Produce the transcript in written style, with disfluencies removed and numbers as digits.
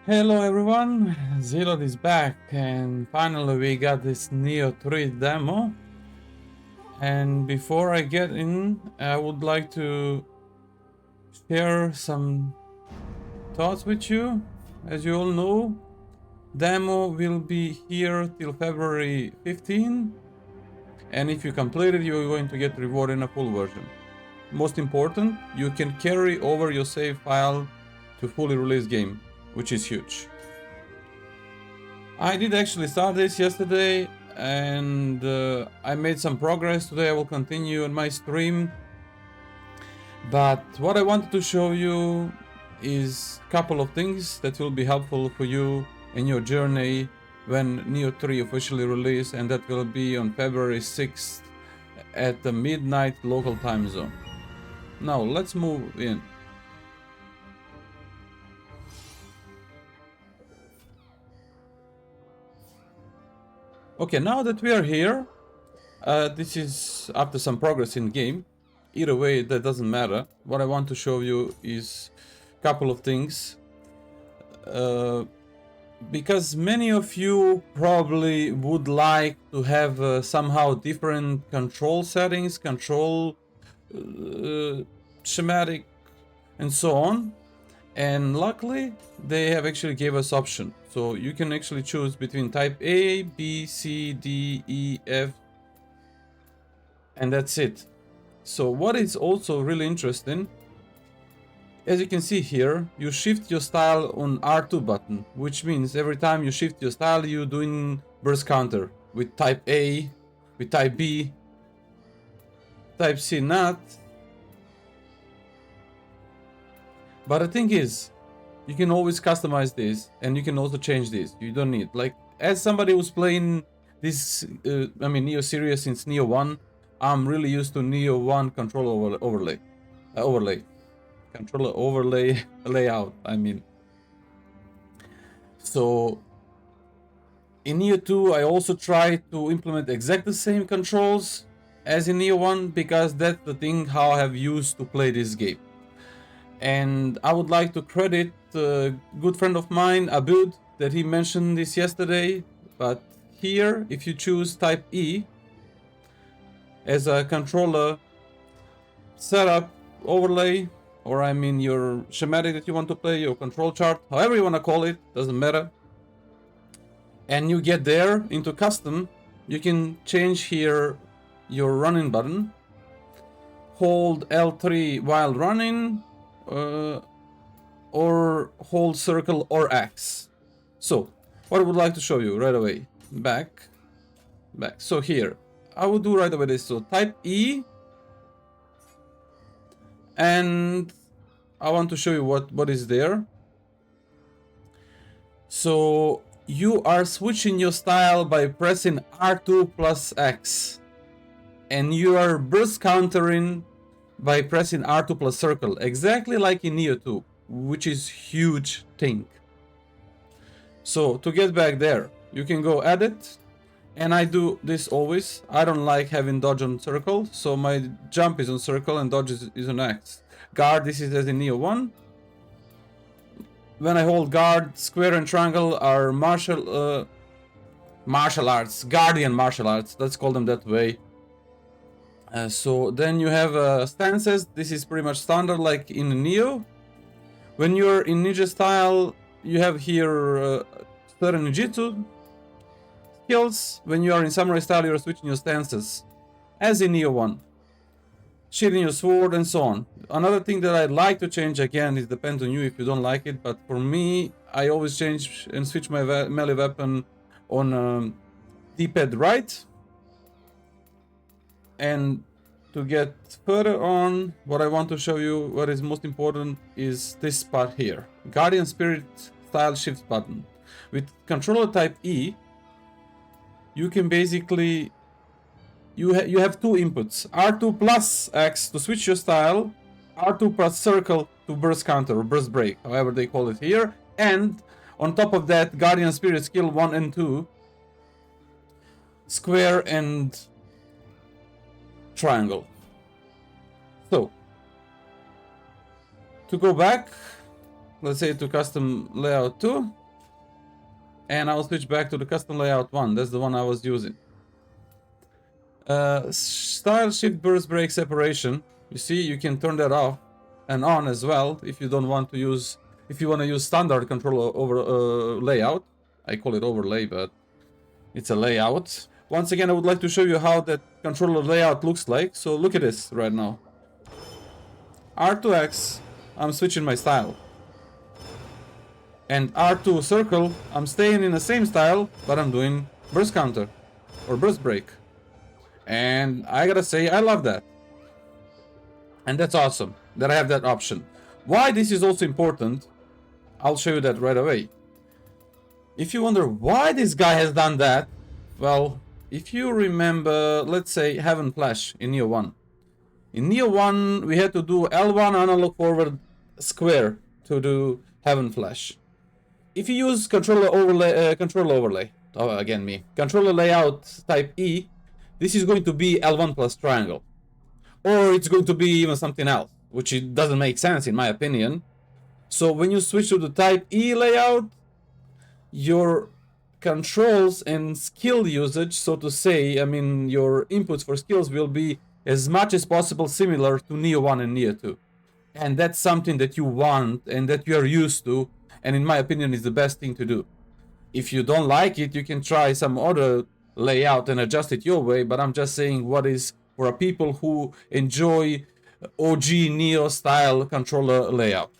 Hello everyone, Zilot is back and finally we got this Nioh 3 demo. And before I get in, I would like to share some thoughts with you. As you all know, demo will be here till February 15, and if you complete it, you're going to get reward in a full version. Most important, you can carry over your save file to fully released game, which is huge. I did actually start this yesterday and I made some progress. Today I will continue on my stream. But what I wanted to show you is a couple of things that will be helpful for you in your journey when Nioh 3 officially release, and that will be on February 6th at the midnight local time zone. Now let's move in. Okay, now that we are here, this is after some progress in game. Either way, that doesn't matter. What I want to show you is a couple of things. Because many of you probably would like to have somehow different control settings, control schematic, and so on. And luckily, they have actually gave us option. So you can actually choose between type A, B, C, D, E, F, and that's it. So what is also really interesting, as you can see here, you shift your style on R2 button, which means every time you shift your style, you're doing burst counter with type A, with type B, type C not. But the thing is, you can always customize this, and you can also change this. You don't need, like, as somebody who's playing this, Nioh series since Nioh 1, I'm really used to Nioh 1 controller overlay. Controller overlay layout, I mean. So in Nioh 2, I also try to implement exactly the same controls as in Nioh 1, because that's the thing how I have used to play this game. And I would like to credit a good friend of mine, Abud, that he mentioned this yesterday. But here, if you choose type E as a controller setup overlay, or I mean your schematic that you want to play, your control chart, however you want to call it, doesn't matter. And you get there into custom, you can change here your running button. Hold L3 while running, or hold circle or X. So what I would like to show you right away, back. So here, I will do right away this. So type E, and I want to show you what is there. So you are switching your style by pressing R2 plus X, and you are burst countering by pressing R2 plus circle, exactly like in Nioh 2, which is huge thing. So to get back there, you can go edit, and I do this always. I don't like having dodge on circle, so my jump is on circle and dodge is on X. Guard, this is as in Nioh 1. When I hold guard, square and triangle are martial arts, guardian martial arts, let's call them that way. So then you have stances. This is pretty much standard like in Nioh. When you're in ninja style, you have here certain ninjutsu skills. When you are in samurai style, you're switching your stances, as in Nioh 1. Shielding your sword and so on. Another thing that I'd like to change, again, it depends on you if you don't like it, but for me, I always change and switch my melee weapon on D-pad right. And to get further on, what I want to show you, what is most important, is this part here. Guardian Spirit style shift button. With controller type E, you can basically, you have two inputs. R2 plus X to switch your style, R2 plus circle to burst counter or burst break, however they call it here. And on top of that, Guardian Spirit skill 1 and 2, square and triangle. So to go back, let's say to custom layout 2, and I'll switch back to the custom layout 1. That's the one I was using. Style shift burst break separation. You see, you can turn that off and on as well if you don't want to use, if you want to use standard control over layout. I call it overlay, but it's a layout. Once again, I would like to show you how that controller layout looks like. So look at this right now. R2X, I'm switching my style. And R2 circle, I'm staying in the same style, but I'm doing burst counter or burst break. And I gotta say, I love that. And that's awesome that I have that option. Why this is also important, I'll show you that right away. If you wonder why this guy has done that, well, if you remember, let's say Heaven Flash in Nioh 1. In Nioh 1, we had to do L1 analog forward square to do Heaven Flash. If you use controller overlay, oh, again me, controller layout type E, this is going to be L1 plus triangle. Or it's going to be even something else, which it doesn't make sense in my opinion. So when you switch to the type E layout, your controls and skill usage, so to say, I mean your inputs for skills will be as much as possible similar to Nioh 1 and Nioh 2. And that's something that you want and that you are used to, and in my opinion is the best thing to do. If you don't like it, you can try some other layout and adjust it your way, but I'm just saying what is for people who enjoy OG Nioh style controller layout.